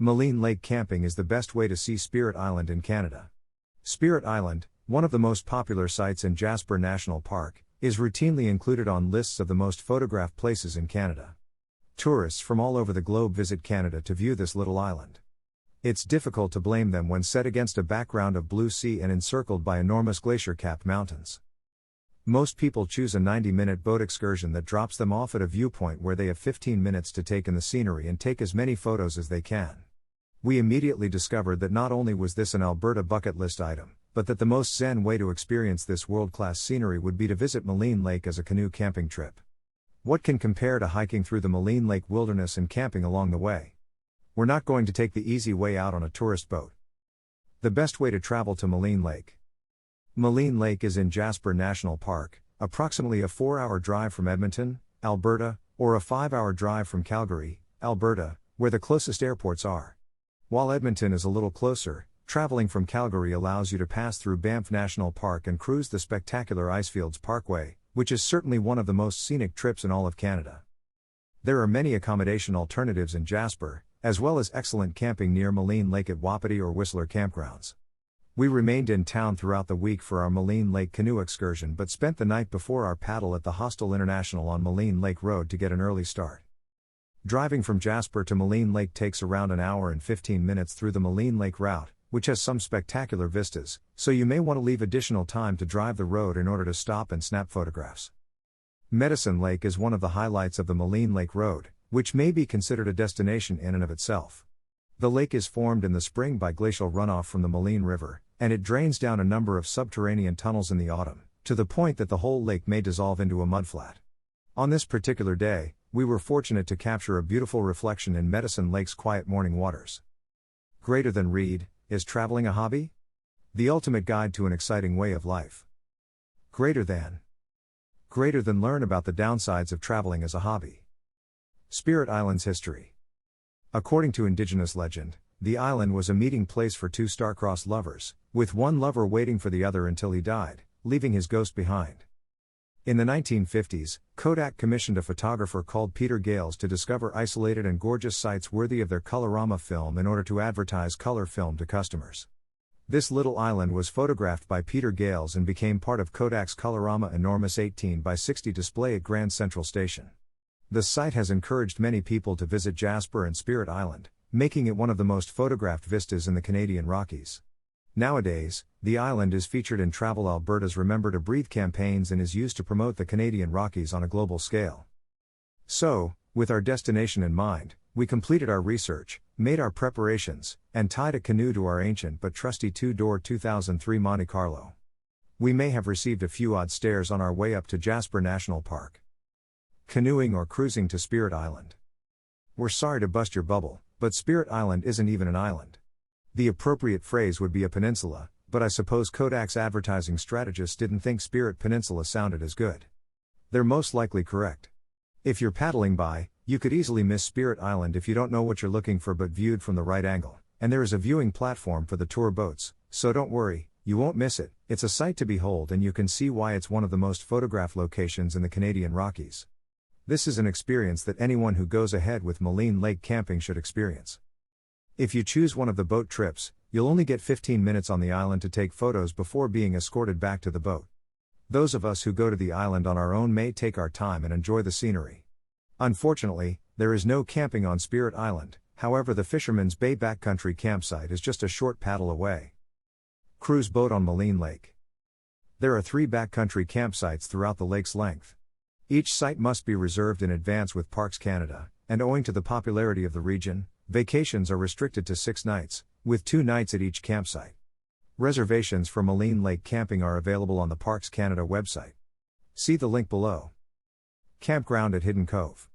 Maligne Lake camping is the best way to see Spirit Island in Canada. Spirit Island, one of the most popular sites in Jasper National Park, is routinely included on lists of the most photographed places in Canada. Tourists from all over the globe visit Canada to view this little island. It's difficult to blame them when set against a background of blue sea and encircled by enormous glacier-capped mountains. Most people choose a 90-minute boat excursion that drops them off at a viewpoint where they have 15 minutes to take in the scenery and take as many photos as they can. We immediately discovered that not only was this an Alberta bucket list item, but that the most zen way to experience this world-class scenery would be to visit Maligne Lake as a canoe camping trip. What can compare to hiking through the Maligne Lake wilderness and camping along the way? We're not going to take the easy way out on a tourist boat. The best way to travel to Maligne Lake. Maligne Lake is in Jasper National Park, approximately a 4-hour drive from Edmonton, Alberta, or a 5-hour drive from Calgary, Alberta, where the closest airports are. While Edmonton is a little closer, traveling from Calgary allows you to pass through Banff National Park and cruise the spectacular Icefields Parkway, which is certainly one of the most scenic trips in all of Canada. There are many accommodation alternatives in Jasper, as well as excellent camping near Maligne Lake at Wapiti or Whistler campgrounds. We remained in town throughout the week for our Maligne Lake canoe excursion but spent the night before our paddle at the Hostel International on Maligne Lake Road to get an early start. Driving from Jasper to Maligne Lake takes around an hour and 15 minutes through the Maligne Lake route, which has some spectacular vistas, so you may want to leave additional time to drive the road in order to stop and snap photographs. Medicine Lake is one of the highlights of the Maligne Lake Road, which may be considered a destination in and of itself. The lake is formed in the spring by glacial runoff from the Maligne River, and it drains down a number of subterranean tunnels in the autumn, to the point that the whole lake may dissolve into a mudflat. On this particular day, we were fortunate to capture a beautiful reflection in Medicine Lake's quiet morning waters. Greater than read, is traveling a hobby? The ultimate guide to an exciting way of life. Greater than learn about the downsides of traveling as a hobby. Spirit Island's history. According to Indigenous legend, the island was a meeting place for two star-crossed lovers, with one lover waiting for the other until he died, leaving his ghost behind. In the 1950s, Kodak commissioned a photographer called Peter Gales to discover isolated and gorgeous sites worthy of their Colorama film in order to advertise color film to customers. This little island was photographed by Peter Gales and became part of Kodak's Colorama enormous 18 by 60 display at Grand Central Station. The site has encouraged many people to visit Jasper and Spirit Island, making it one of the most photographed vistas in the Canadian Rockies. Nowadays, the island is featured in Travel Alberta's Remember to Breathe campaigns and is used to promote the Canadian Rockies on a global scale. So, with our destination in mind, we completed our research, made our preparations, and tied a canoe to our ancient but trusty two-door 2003 Monte Carlo. We may have received a few odd stares on our way up to Jasper National Park. Canoeing or cruising to Spirit Island. We're sorry to bust your bubble, but Spirit Island isn't even an island. The appropriate phrase would be a peninsula, but I suppose Kodak's advertising strategists didn't think Spirit Peninsula sounded as good. They're most likely correct. If you're paddling by, you could easily miss Spirit Island if you don't know what you're looking for but viewed from the right angle, and there is a viewing platform for the tour boats, so don't worry, you won't miss it. It's a sight to behold and you can see why it's one of the most photographed locations in the Canadian Rockies. This is an experience that anyone who goes ahead with Maligne Lake camping should experience. If you choose one of the boat trips, you'll only get 15 minutes on the island to take photos before being escorted back to the boat. Those of us who go to the island on our own may take our time and enjoy the scenery. Unfortunately, there is no camping on Spirit Island, however the Fisherman's Bay Backcountry campsite is just a short paddle away. Cruise boat on Maligne Lake. There are 3 backcountry campsites throughout the lake's length. Each site must be reserved in advance with Parks Canada, and owing to the popularity of the region, vacations are restricted to 6 nights, with 2 nights at each campsite. Reservations for Maligne Lake camping are available on the Parks Canada website. See the link below. Campground at Hidden Cove.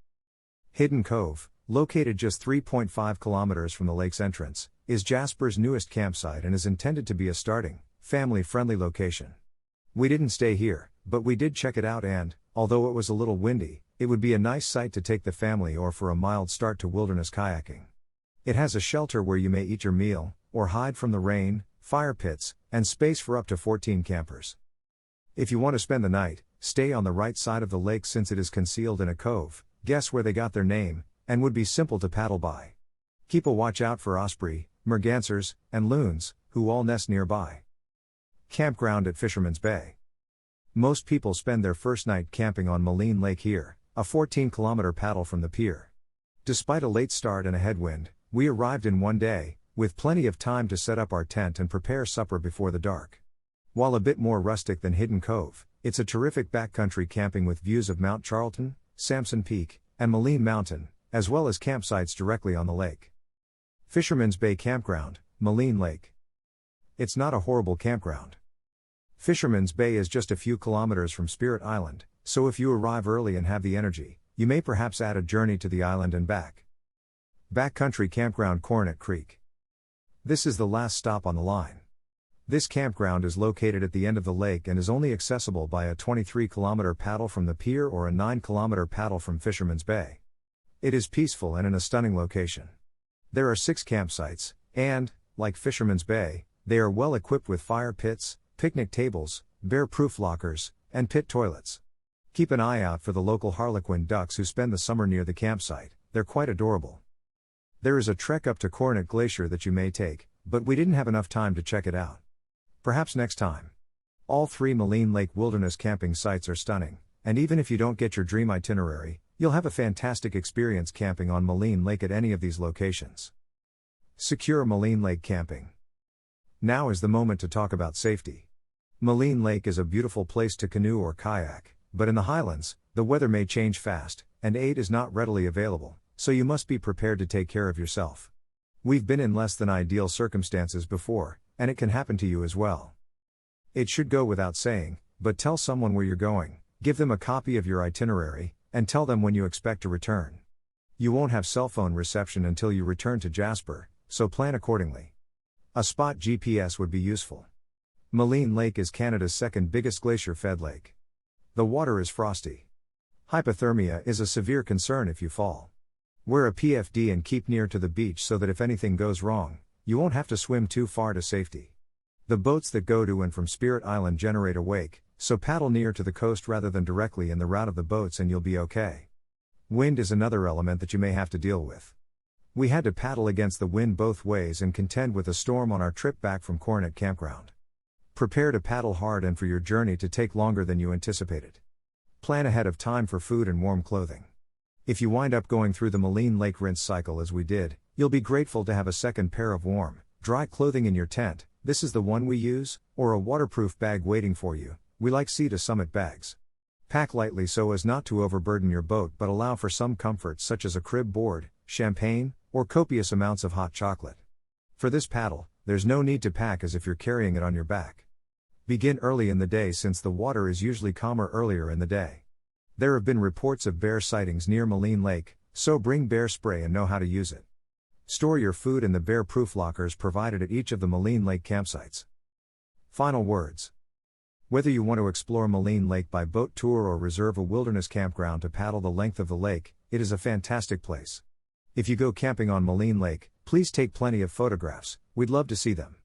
Hidden Cove, located just 3.5 kilometers from the lake's entrance, is Jasper's newest campsite and is intended to be a starting, family-friendly location. We didn't stay here, but we did check it out and, although it was a little windy, it would be a nice site to take the family or for a mild start to wilderness kayaking. It has a shelter where you may eat your meal, or hide from the rain, fire pits, and space for up to 14 campers. If you want to spend the night, stay on the right side of the lake since it is concealed in a cove, guess where they got their name, and would be simple to paddle by. Keep a watch out for osprey, mergansers, and loons, who all nest nearby. Campground at Fisherman's Bay. Most people spend their first night camping on Maligne Lake here, a 14-kilometer paddle from the pier. Despite a late start and a headwind, we arrived in one day, with plenty of time to set up our tent and prepare supper before the dark. While a bit more rustic than Hidden Cove, it's a terrific backcountry camping with views of Mount Charlton, Samson Peak, and Maligne Mountain, as well as campsites directly on the lake. Fisherman's Bay Campground, Maligne Lake. It's not a horrible campground. Fisherman's Bay is just a few kilometers from Spirit Island, so if you arrive early and have the energy, you may perhaps add a journey to the island and back. Backcountry Campground Coronet Creek. This is the last stop on the line. This campground is located at the end of the lake and is only accessible by a 23-kilometer paddle from the pier or a 9-kilometer paddle from Fisherman's Bay. It is peaceful and in a stunning location. There are 6 campsites, and, like Fisherman's Bay, they are well equipped with fire pits, picnic tables, bear-proof lockers, and pit toilets. Keep an eye out for the local harlequin ducks who spend the summer near the campsite, they're quite adorable. There is a trek up to Coronet Glacier that you may take, but we didn't have enough time to check it out. Perhaps next time. All 3 Maligne Lake wilderness camping sites are stunning, and even if you don't get your dream itinerary, you'll have a fantastic experience camping on Maligne Lake at any of these locations. Secure Maligne Lake camping. Now is the moment to talk about safety. Maligne Lake is a beautiful place to canoe or kayak, but in the highlands, the weather may change fast, and aid is not readily available, so you must be prepared to take care of yourself. We've been in less than ideal circumstances before, and it can happen to you as well. It should go without saying, but tell someone where you're going, give them a copy of your itinerary, and tell them when you expect to return. You won't have cell phone reception until you return to Jasper, so plan accordingly. A spot GPS would be useful. Maligne Lake is Canada's second biggest glacier-fed lake. The water is frosty. Hypothermia is a severe concern if you fall. Wear a PFD and keep near to the beach so that if anything goes wrong, you won't have to swim too far to safety. The boats that go to and from Spirit Island generate a wake, so paddle near to the coast rather than directly in the route of the boats and you'll be okay. Wind is another element that you may have to deal with. We had to paddle against the wind both ways and contend with a storm on our trip back from Coronet Campground. Prepare to paddle hard and for your journey to take longer than you anticipated. Plan ahead of time for food and warm clothing. If you wind up going through the Maligne Lake rinse cycle as we did, you'll be grateful to have a second pair of warm, dry clothing in your tent. This is the one we use, or a waterproof bag waiting for you. We like Sea to Summit bags. Pack lightly so as not to overburden your boat but allow for some comforts such as a crib board, champagne, or copious amounts of hot chocolate. For this paddle, there's no need to pack as if you're carrying it on your back. Begin early in the day since the water is usually calmer earlier in the day. There have been reports of bear sightings near Maligne Lake, so bring bear spray and know how to use it. Store your food in the bear-proof lockers provided at each of the Maligne Lake campsites. Final words. Whether you want to explore Maligne Lake by boat tour or reserve a wilderness campground to paddle the length of the lake, it is a fantastic place. If you go camping on Maligne Lake, please take plenty of photographs, we'd love to see them.